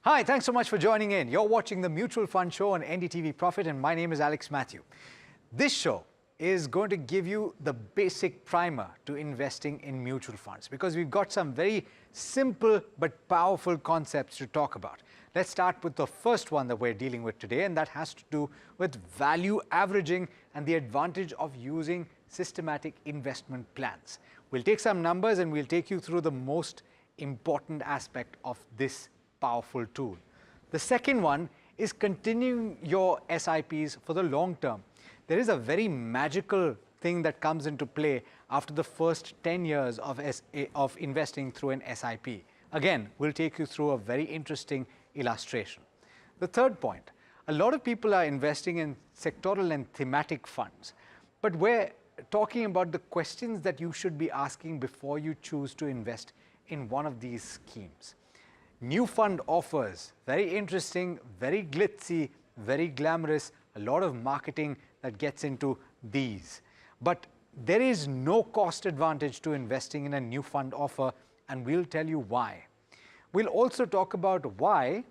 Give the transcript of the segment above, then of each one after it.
Hi, thanks so much for joining in. You're watching the Mutual Fund Show on NDTV Profit, and my name is Alex Matthew. This show is going to give you the basic primer to investing in mutual funds because we've got some very simple but powerful concepts to talk about. Let's start with the first one that we're dealing with today, and that has to do with value averaging and the advantage of using systematic investment plans. We'll take some numbers and we'll take you through the most important aspect of this powerful tool. The second one is continuing your SIPs for the long term. There is a very magical thing that comes into play after the first 10 years of investing through an SIP. Again, we'll take you through a very interesting illustration. The third point, a lot of people are investing in sectoral and thematic funds, but we're talking about the questions that you should be asking before you choose to invest in one of these schemes. New fund offers, very interesting, very glitzy, very glamorous, a lot of marketing that gets into these. But there is no cost advantage to investing in a new fund offer, and we'll tell you why. We'll also talk about why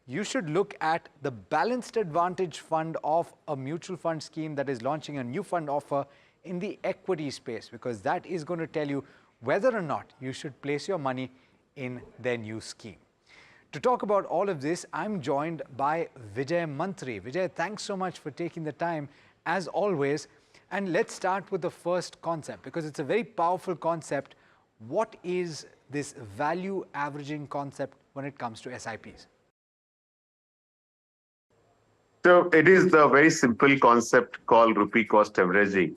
you should look at the balanced advantage fund of a mutual fund scheme that is launching a new fund offer in the equity space, because that is going to tell you whether or not you should place your money in their new scheme. To talk about all of this, I'm joined by Vijay Mantri. Vijay, thanks so much for taking the time, as always. And let's start with the first concept, because it's a very powerful concept. What is this value averaging concept when it comes to SIPs? So it is the very simple concept called rupee cost averaging.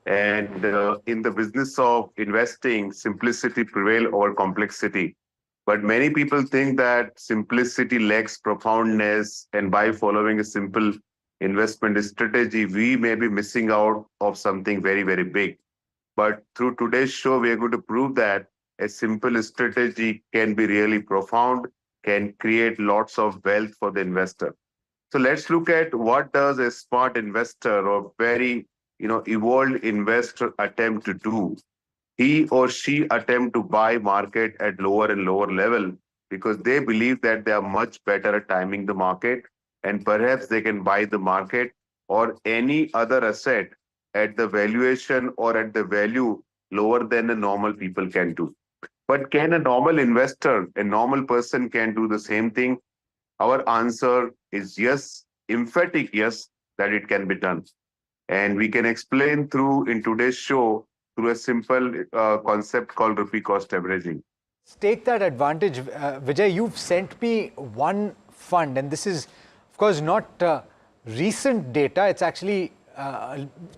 And in the business of investing, simplicity prevails over complexity. But many people think that simplicity lacks profoundness, and by following a simple investment strategy, we may be missing out of something very, very big. But through today's show, we are going to prove that a simple strategy can be really profound, can create lots of wealth for the investor. So let's look at what does a smart investor or very evolved investor attempt to do. He or she attempt to buy market at lower and lower level because they believe that they are much better at timing the market, and perhaps they can buy the market or any other asset at the valuation or at the value lower than a normal people can do. But can a normal investor, a normal person can do the same thing? Our answer is yes, emphatic yes, that it can be done. And we can explain through in today's show through a simple concept called rupee cost averaging. Take that advantage. Vijay, you've sent me one fund, and this is, of course, not recent data. It's actually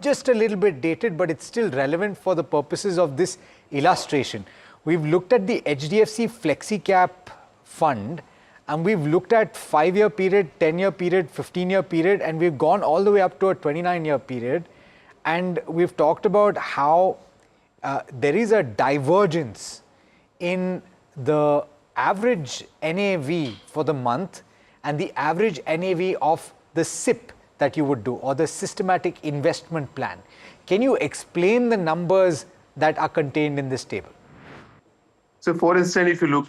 just a little bit dated, but it's still relevant for the purposes of this illustration. We've looked at the HDFC FlexiCap fund, and we've looked at 5-year period, 10-year period, 15-year period, and we've gone all the way up to a 29-year period. And we've talked about how there is a divergence in the average NAV for the month and the average NAV of the SIP that you would do, or the systematic investment plan. Can you explain the numbers that are contained in this table? So for instance, if you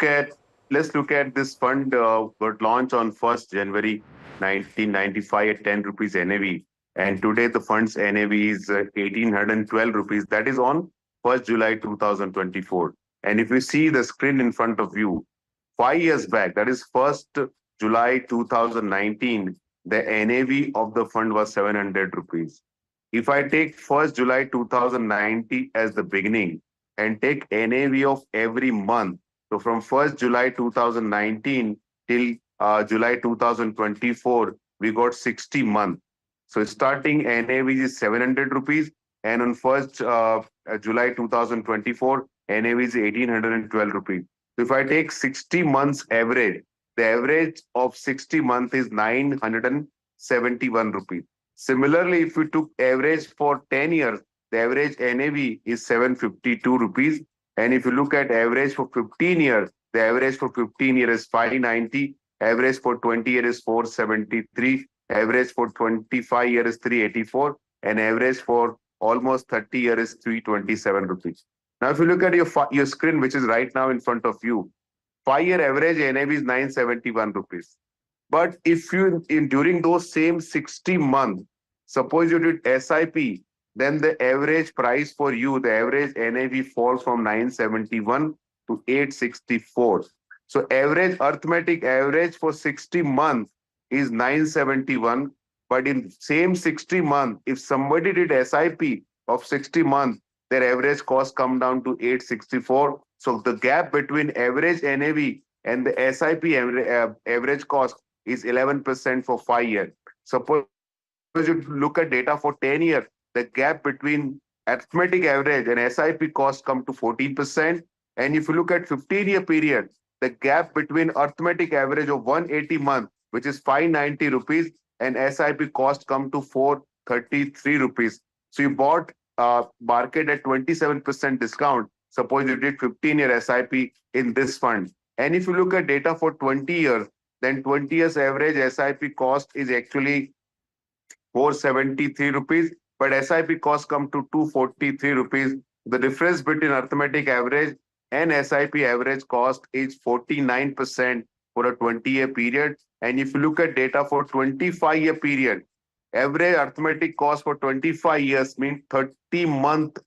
let's look at this fund was launched on 1st January 1995 at 10 rupees NAV. And today the fund's NAV is 1,812 rupees. That is on 1st July 2024. And if you see the screen in front of you, 5 years back, that is 1st July 2019, the NAV of the fund was 700 rupees. If I take 1st July 2019 as the beginning and take NAV of every month, so from 1st July 2019 till July 2024, we got 60 months. So starting NAV is 700 rupees, and on 1st July 2024, NAV is 1,812 rupees. So if I take 60 months average, the average of 60 months is 971 rupees. Similarly, if we took average for 10 years, the average NAV is 752 rupees. And if you look at average for 15 years, the average for 15 years is 590, average for 20 years is 473, average for 25 years is 384, and average for almost 30 years is 327 rupees. Now, if you look at your screen, which is right now in front of you, 5-year average NAV is 971 rupees. But if you during those same 60 months, suppose you did SIP, then the average price for you, the average NAV falls from 971 to 864. So average arithmetic average for 60 months is 971. But in same 60 months, if somebody did SIP of 60 months, their average cost come down to 864. So the gap between average NAV and the SIP average cost is 11% for 5 years. Suppose you look at data for 10 years, the gap between arithmetic average and SIP cost come to 14%. And if you look at 15-year period, the gap between arithmetic average of 180 month, which is 590 rupees, and SIP cost come to 433 rupees. So you bought market at 27% discount. Suppose you did 15-year SIP in this fund. And if you look at data for 20 years, then 20 years average SIP cost is actually 473 rupees, but SIP cost come to 243 rupees. The difference between arithmetic average and SIP average cost is 49% for a 20-year period. And if you look at data for 25-year period, average arithmetic cost for 25 years means 30 month.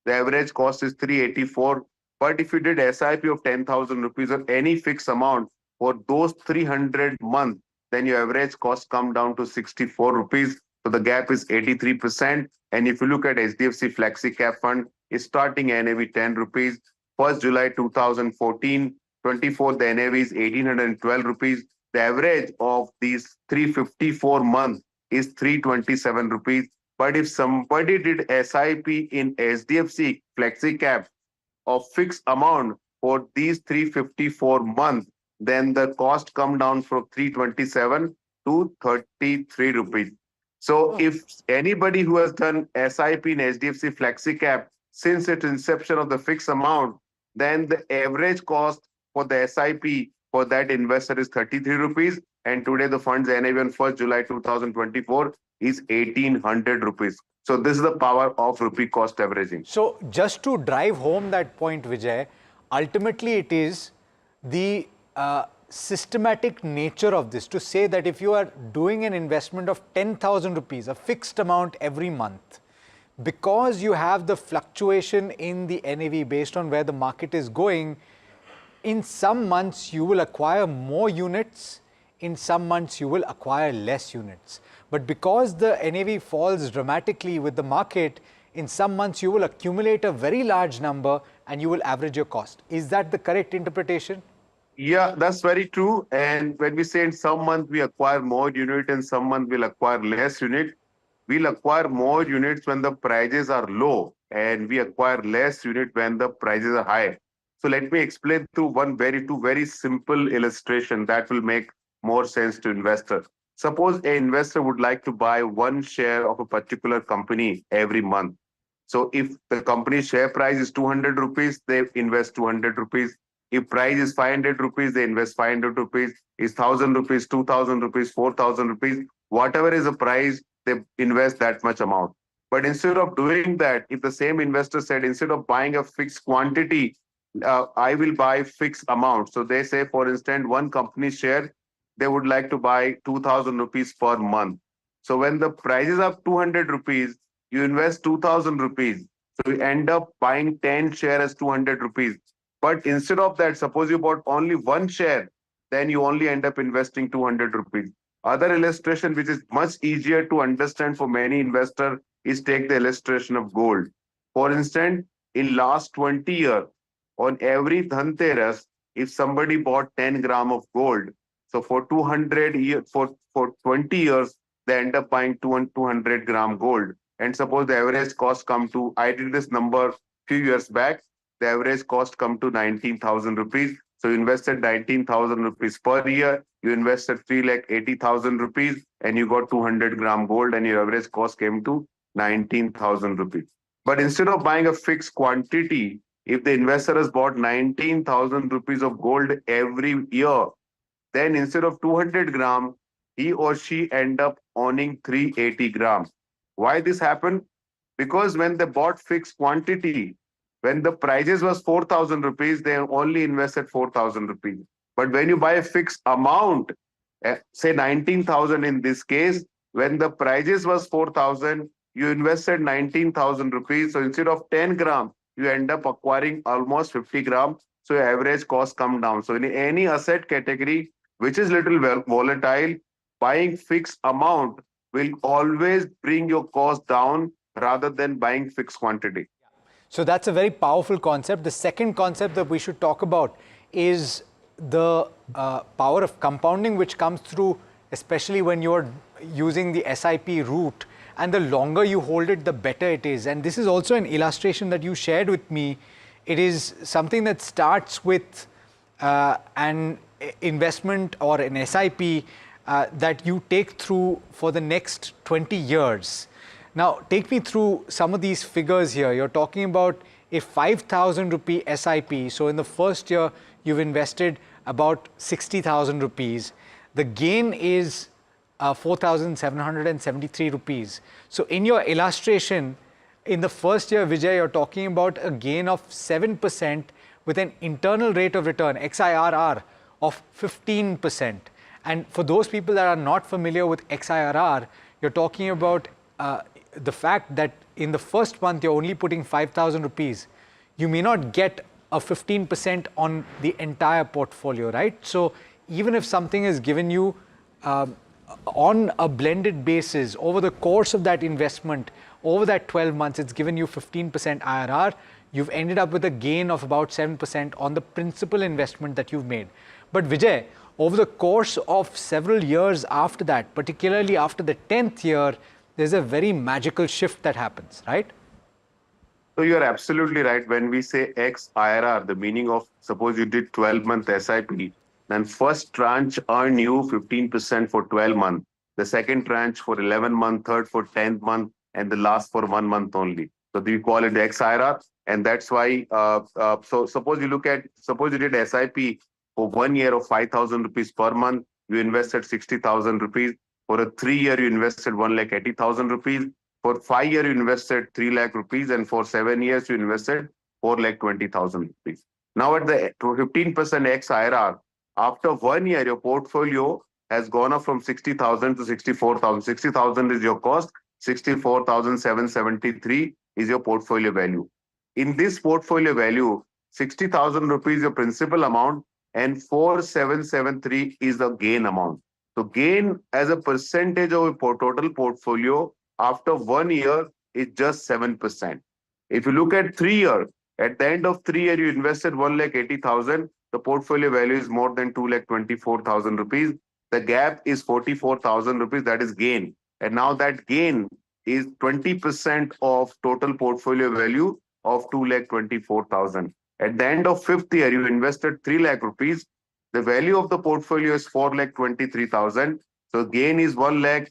The average cost is 384. But if you did SIP of 10,000 rupees or any fixed amount for those 300 months, then your average cost come down to 64 rupees. So the gap is 83%. And if you look at HDFC Flexi Cap Fund, is starting NAV 10 rupees. 1st July 2014, 24, the NAV is 1812 rupees. The average of these 354 months is 327 rupees. But if somebody did SIP in HDFC Flexi Cap of fixed amount for these 354 months, then the cost come down from 327 to 33 rupees. So if anybody who has done SIP in HDFC Flexi Cap since its inception of the fixed amount, then the average cost for the SIP for that investor is 33 rupees. And today the fund's NAV on 1st July 2024 is 1800 rupees. So this is the power of rupee cost averaging. So just to drive home that point, Vijay, ultimately it is the systematic nature of this to say that if you are doing an investment of 10,000 rupees, a fixed amount every month, because you have the fluctuation in the NAV based on where the market is going, in some months you will acquire more units, in some months you will acquire less units. But because the NAV falls dramatically with the market, in some months you will accumulate a very large number and you will average your cost. Is that the correct interpretation? Yeah, that's very true. And when we say in some month we acquire more unit and some month we'll acquire less unit, we'll acquire more units when the prices are low and we acquire less unit when the prices are high. So let me explain through two very simple illustration that will make more sense to investor. Suppose an investor would like to buy one share of a particular company every month. So if the company's share price is 200 rupees, they invest 200 rupees. If price is 500 rupees, they invest 500 rupees. Is 1,000 rupees, 2,000 rupees, 4,000 rupees, whatever is the price, they invest that much amount. But instead of doing that, if the same investor said, instead of buying a fixed quantity, I will buy fixed amount. So they say, for instance, one company share, they would like to buy 2,000 rupees per month. So when the prices are 200 rupees, you invest 2,000 rupees. So you end up buying 10 shares as 200 rupees. But instead of that, suppose you bought only one share, then you only end up investing 200 rupees. Other illustration, which is much easier to understand for many investors, is take the illustration of gold. For instance, in last 20 years, on every Dhanteras, if somebody bought 10 gram of gold, so for 200 years, for 20 years, they end up buying 200 gram gold. And suppose the average cost come to, I did this number few years back, the average cost come to 19,000 rupees. So you invested 19,000 rupees per year, you invested 3,80,000 rupees and you got 200 gram gold and your average cost came to 19,000 rupees. But instead of buying a fixed quantity, if the investor has bought 19,000 rupees of gold every year, then instead of 200 gram, he or she end up owning 380 grams. Why this happened? Because when they bought fixed quantity, When the prices was 4,000 rupees, they only invested 4,000 rupees. But when you buy a fixed amount, say 19,000 in this case, when the prices was 4,000, you invested 19,000 rupees. So instead of 10 gram, you end up acquiring almost 50 gram. So your average cost come down. So in any asset category, which is little volatile, buying fixed amount will always bring your cost down rather than buying fixed quantity. So that's a very powerful concept. The second concept that we should talk about is the power of compounding, which comes through, especially when you're using the SIP route. And the longer you hold it, the better it is. And this is also an illustration that you shared with me. It is something that starts with an investment or an SIP that you take through for the next 20 years. Now, take me through some of these figures here. You're talking about a 5,000 rupee SIP. So in the first year, you've invested about 60,000 rupees. The gain is 4,773 rupees. So in your illustration, in the first year, Vijay, you're talking about a gain of 7% with an internal rate of return, XIRR, of 15%. And for those people that are not familiar with XIRR, you're talking about the fact that in the first month, you're only putting 5,000 rupees. You may not get a 15% on the entire portfolio, right? So even if something is given you on a blended basis over the course of that investment, over that 12 months, it's given you 15% IRR. You've ended up with a gain of about 7% on the principal investment that you've made. But Vijay, over the course of several years after that, particularly after the 10th year, there's a very magical shift that happens, right? So you're absolutely right. When we say X IRR, the meaning of, suppose you did 12-month SIP, then first tranche earn you 15% for 12 months, the second tranche for 11 months, third for 10th month, and the last for 1 month only. So we call it X IRR. And that's why, so suppose you did SIP for 1 year of 5,000 rupees per month, you invested 60,000 rupees. For a 3 year, you invested 1,80,000 rupees. For 5 years, you invested 3 lakh rupees. And for 7 years, you invested 4,20,000 rupees. Now at the 15% X IRR, after 1 year, your portfolio has gone up from 60,000 to 64,000. 60,000 is your cost. 64,773 is your portfolio value. In this portfolio value, 60,000 rupees your principal amount and 4,773 is the gain amount. So gain as a percentage of your total portfolio after 1 year is just 7%. If you look at 3 years, at the end of 3 years, you invested 1,80,000. The portfolio value is more than 2,24,000 rupees. The gap is 44,000 rupees. That is gain. And now that gain is 20% of total portfolio value of 2,24,000. At the end of 5th year, you invested 3 lakh rupees. The value of the portfolio is 4,23,000. So gain is 1 lakh,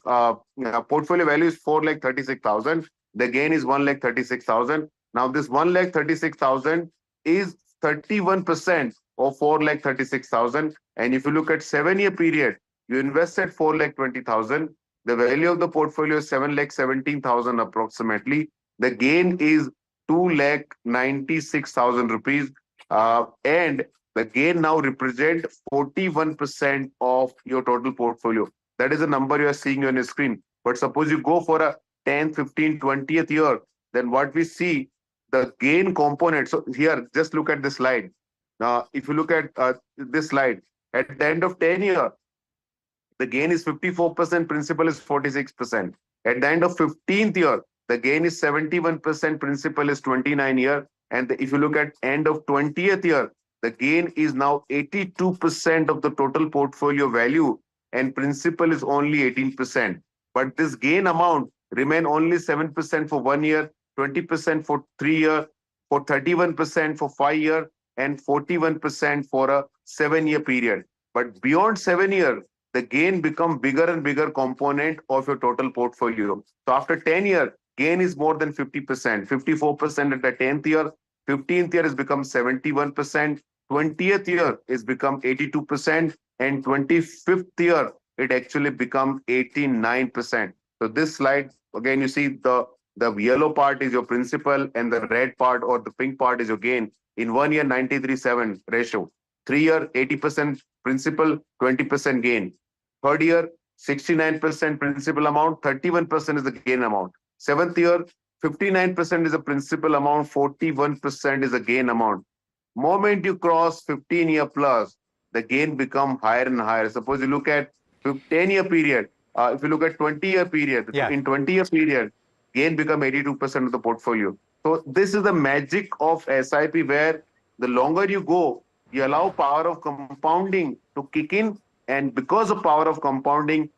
portfolio value is 4,36,000. The gain is 1,36,000. Now this 1,36,000 is 31% of 4,36,000. And if you look at 7-year period, you invested 4,20,000. The value of the portfolio is 7,17,000 approximately. The gain is 2,96,000 rupees. And the gain now represents 41% of your total portfolio. That is the number you are seeing on your screen. But suppose you go for a 10th, 15th, 20th year, then what we see, the gain component. So here, just look at this slide. Now, if you look at this slide, at the end of 10 years, the gain is 54%, principal is 46%. At the end of 15th year, the gain is 71%, principal is 29 year. And if you look at end of 20th year, the gain is now 82% of the total portfolio value and principal is only 18%. But this gain amount remain only 7% for 1 year, 20% for 3 years, for 31% for 5 years, and 41% for a 7-year period. But beyond 7 years, the gain become bigger and bigger component of your total portfolio. So after 10 years, gain is more than 50%, 54% at the 10th year, 15th year has become 71%, 20th year is become 82%, and 25th year, it actually become 89%. So this slide, again, you see the The yellow part is your principal and the red part or the pink part is your gain. In 1 year, 93:7 ratio. 3 year, 80% principal, 20% gain. Third year, 69% principal amount, 31% is the gain amount. Seventh year, 59% is the principal amount, 41% is the gain amount. Moment you cross 15-year plus, the gain become higher and higher. Suppose you look at 10-year period, if you look at 20-year period, Yeah. in 20-year period, gain become 82% of the portfolio. So this is the magic of SIP where the longer you go, you allow power of compounding to kick in. And because of power of compounding,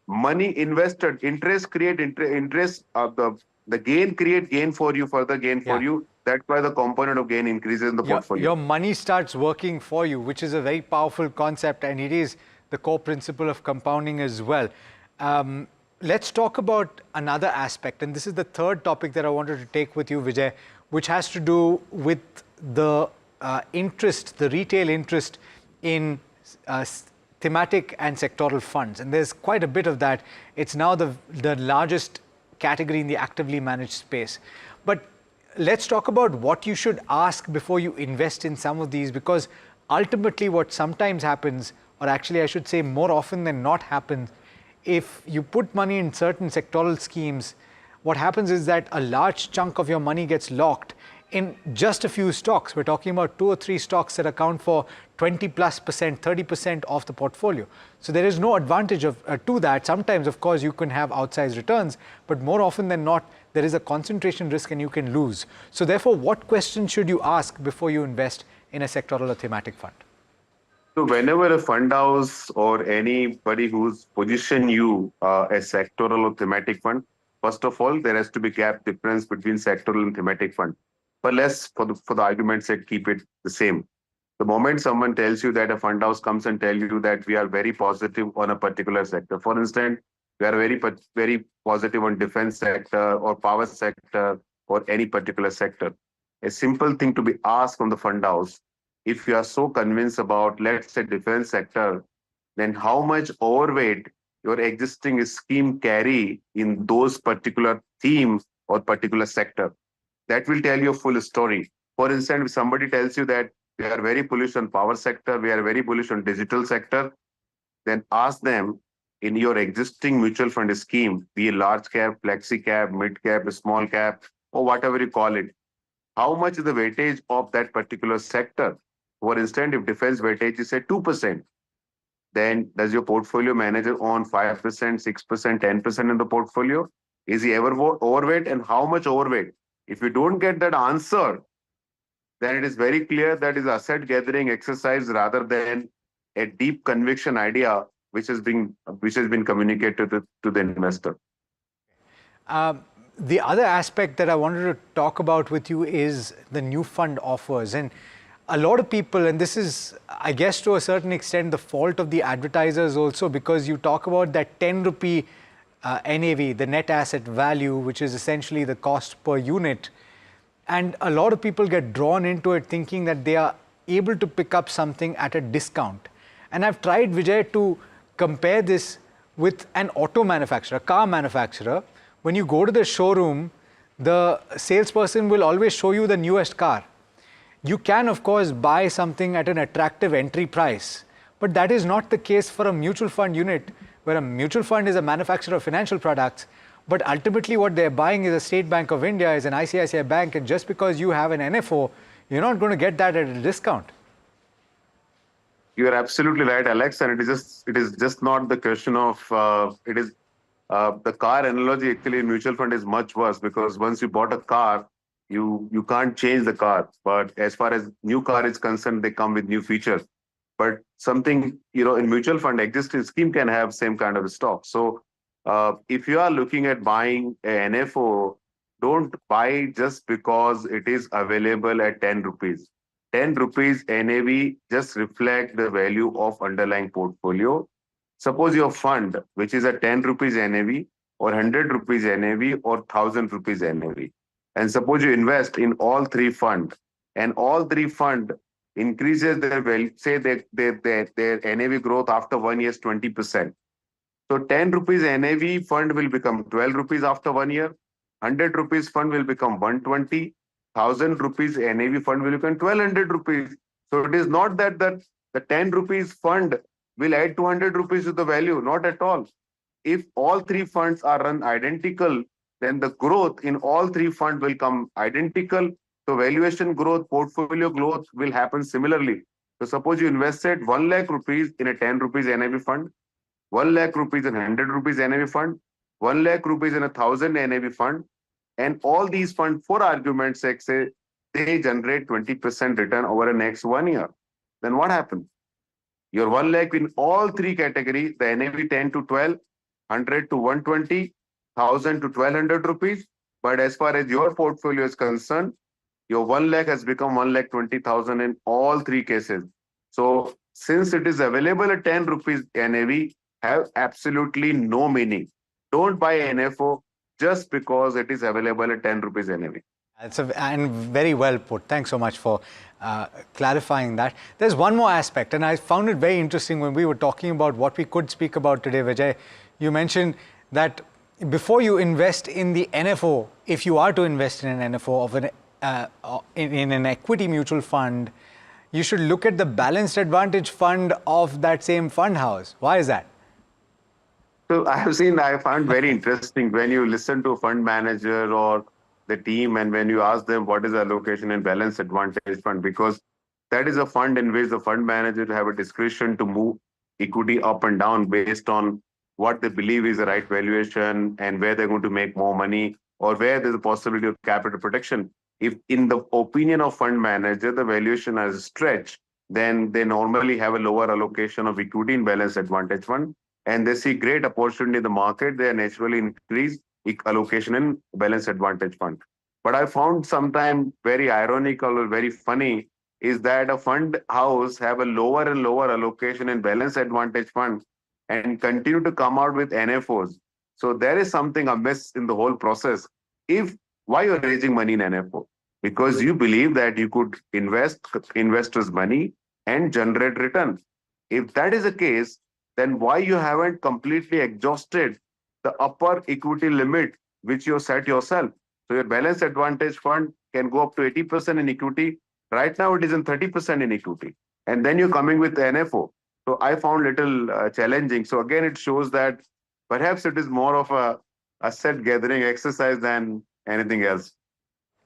money invested, interest create interest, the gain create gain for you, further gain for Yeah. you. That's why the component of gain increases in the portfolio. Your money starts working for you, which is a very powerful concept, and it is the core principle of compounding as well. Let's talk about another aspect, and this is the third topic that I wanted to take with you, Vijay, which has to do with the interest, the retail interest in thematic and sectoral funds. And there's quite a bit of that. It's now the largest category in the actively managed space. But let's talk about what you should ask before you invest in some of these, because ultimately what sometimes happens, or actually I should say more often than not happens, if you put money in certain sectoral schemes, what happens is that a large chunk of your money gets locked in just a few stocks. We're talking about 2 or 3 stocks that account for 20+%, 30% of the portfolio. So there is no advantage to that. Sometimes, of course, you can have outsized returns, but more often than not, there is a concentration risk and you can lose. So therefore, what questions should you ask before you invest in a sectoral or thematic fund? So whenever a fund house or anybody who's position you a sectoral or thematic fund, first of all, there has to be gap difference between sectoral and thematic fund. But let's, for the argument's sake, keep it the same. The moment someone tells you that a fund house comes and tell you that we are very positive on a particular sector, for instance, we are very positive on defense sector or power sector or any particular sector. A simple thing to be asked from the fund house, if you are so convinced about, let's say, defense sector, then how much overweight your existing scheme carry in those particular themes or particular sector? That will tell you a full story. For instance, if somebody tells you that we are very bullish on power sector, we are very bullish on digital sector, then ask them in your existing mutual fund scheme, be it large cap, flexi cap, mid cap, small cap, or whatever you call it, how much is the weightage of that particular sector? For instance, if defense weightage is at 2%, then does your portfolio manager own 5%, 6%, 10% in the portfolio? Is he ever overweight, and how much overweight? If you don't get that answer, then it is very clear that is asset gathering exercise rather than a deep conviction idea which has been communicated to the investor. The other aspect that I wanted to talk about with you is the new fund offers. And a lot of people, and this is, I guess, to a certain extent, the fault of the advertisers also, because you talk about that 10 rupee NAV, the net asset value, which is essentially the cost per unit. And a lot of people get drawn into it thinking that they are able to pick up something at a discount. And I've tried, Vijay, to compare this with an auto manufacturer, a car manufacturer. When you go to the showroom, the salesperson will always show you the newest car. You can, of course, buy something at an attractive entry price, but that is not the case for a mutual fund unit, where a mutual fund is a manufacturer of financial products, but ultimately what they're buying is a State Bank of India, is an ICICI Bank, and just because you have an NFO, you're not going to get that at a discount. You are absolutely right, Alex, and it is just not the question of the car analogy. Actually, in mutual fund is much worse, because once you bought a car, you can't change the car. But as far as new car is concerned, they come with new features. But something, in mutual fund, existing scheme can have same kind of stock. So if you are looking at buying an NFO, don't buy just because it is available at 10 rupees. 10 rupees NAV just reflect the value of underlying portfolio. Suppose your fund, which is at 10 rupees NAV or 100 rupees NAV or 1000 rupees NAV. And suppose you invest in all 3 funds, and all 3 funds increases their value, say their NAV growth after 1 year is 20%. So 10 rupees NAV fund will become 12 rupees after 1 year. 100 rupees fund will become 120, 1000 rupees NAV fund will become 1200 rupees. So it is not that the 10 rupees fund will add 200 rupees to the value, not at all. If all three funds are run identical, then the growth in all three funds will come identical. So valuation growth, portfolio growth will happen similarly. So suppose you invested 1 lakh rupees in a 10 rupees NAV fund, 1 lakh rupees in 100 rupees NAV fund, 1 lakh rupees in 1,000 NAV fund, and all these funds, for argument's sake, say they generate 20% return over the next 1 year. Then what happens? Your 1 lakh in all three categories, the NAV 10 to 12, 100 to 120, 1,000 to 1,200 rupees. But as far as your portfolio is concerned, your 1 lakh has become 1,20,000 in all three cases. So since it is available at 10 rupees NAV, have absolutely no meaning. Don't buy NFO just because it is available at 10 rupees NAV. And very well put. Thanks so much for clarifying that. There's one more aspect, and I found it very interesting when we were talking about what we could speak about today, Vijay. You mentioned that before you invest in the NFO, if you are to invest in an NFO of in an equity mutual fund, you should look at the balanced advantage fund of that same fund house. Why is that? So I found very interesting when you listen to a fund manager or the team and when you ask them what is the allocation in balanced advantage fund, because that is a fund in which the fund manager have a discretion to move equity up and down based on what they believe is the right valuation and where they're going to make more money or where there's a possibility of capital protection. If in the opinion of fund manager, the valuation is stretched, then they normally have a lower allocation of equity in balanced advantage fund and they see great opportunity in the market, they naturally increase allocation in balanced advantage fund. But I found sometimes very ironical or very funny is that a fund house have a lower and lower allocation in balanced advantage fund and continue to come out with NFOs. So there is something amiss in the whole process. Why you're raising money in NFO? Because you believe that you could invest investors' money and generate return. If that is the case, then why you haven't completely exhausted the upper equity limit which you set yourself? So your balanced advantage fund can go up to 80% in equity. Right now it is in 30% in equity. And then you're coming with the NFO. So I found little challenging. So again, it shows that perhaps it is more of a asset gathering exercise than anything else.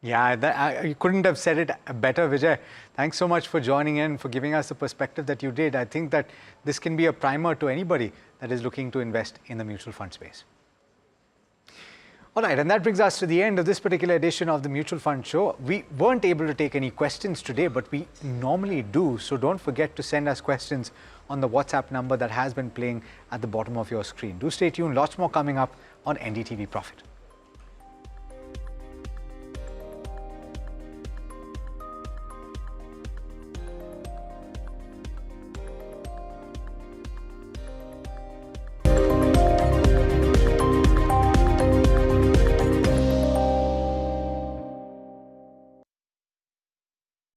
Yeah, you couldn't have said it better, Vijay. Thanks so much for joining in, for giving us the perspective that you did. I think that this can be a primer to anybody that is looking to invest in the mutual fund space. All right, and that brings us to the end of this particular edition of the Mutual Fund Show. We weren't able to take any questions today, but we normally do. So don't forget to send us questions on the WhatsApp number that has been playing at the bottom of your screen. Do stay tuned. Lots more coming up on NDTV Profit.